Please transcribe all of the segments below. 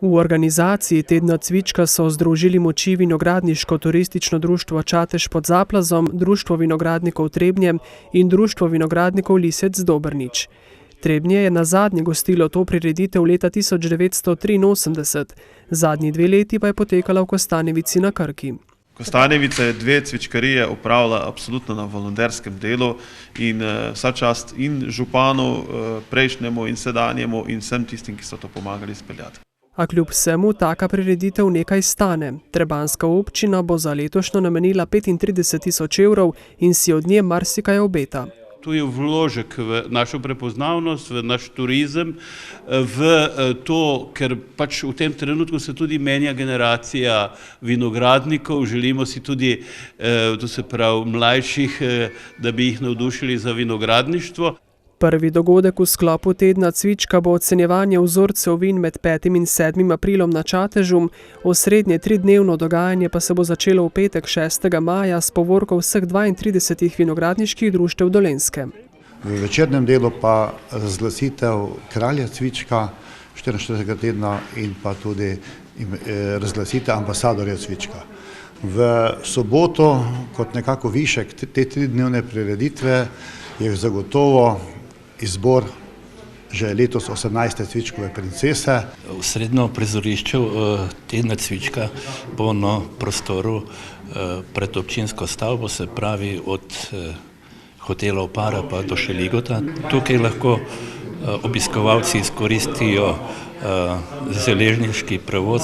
V organizaciji tedna cvička so združili moči Vinogradniško turistično društvo Čatež pod Zaplazom, Društvo vinogradnikov Trebnje in Društvo vinogradnikov Lisec Dobrnič. Trebnje je nazadnje gostilo to prireditev leta 1983, zadnji 2 leti pa je potekala v Kostanjevici na Krki. Kostanjevica je 2 cvičkarije opravila absolutno na volonterskem delu in vsa čast in županu, prejšnjemu in sedanjemu in vsem tistim, ki so to pomagali speljati. A kljub vsemu taka prireditev nekaj stane. Trebanjska občina bo za letošnjo namenila 35 000 evrov in si od nje marsikaj obeta. To je vložek v našo prepoznavnost, v naš turizem, v to, ker pač v tem trenutku se tudi menja generacija vinogradnikov, želimo si tudi, to se pravi, mlajših, da bi jih navdušili za vinogradništvo. Prvi dogodek v sklopu tedna cvička bo ocenjevanje vzorcev vin med 5. in 7. aprilom na Čatežu, osrednje 3-dnevno dogajanje pa se bo začelo v petek 6. maja s povorko vseh 32 vinogradniških društev Dolenjske. V večernem delu pa razglasitev kralja cvička 44. tedna in pa tudi razglasitev ambasadorja cvička. V soboto kot nekako višek te 3-dnevne prireditve je zagotovo izbor že letos 18. cvičkove princese. Osrednjo prizorišče tedna cvička bo na prostoru pred občinsko stavbo, se pravi od hotela Opara pa do Šeligota. Tukaj lahko obiskovalci izkoristijo železniški prevoz,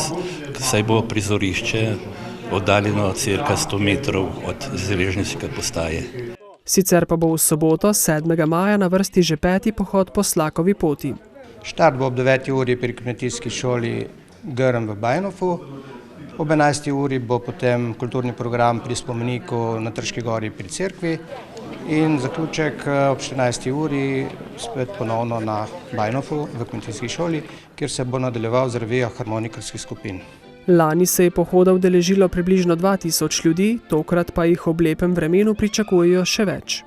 saj bo prizorišče oddaljeno cirka 100 metrov od železniške postaje. Sicer pa bo v soboto 7. maja na vrsti že 5. pohod po Slakovi poti. Štart bo ob 9. uri pri kmetijski šoli Grm v Bajnofu, ob 11. uri bo potem kulturni program pri spomeniku na Trški gori pri cerkvi in zaključek ob 14. uri spet ponovno na Bajnofu v kmetijski šoli, kjer se bo nadaljeval z revijo harmonikarskih skupin. Lani se je pohoda udeležilo približno 2000 ljudi, tokrat pa jih ob lepem vremenu pričakujejo še več.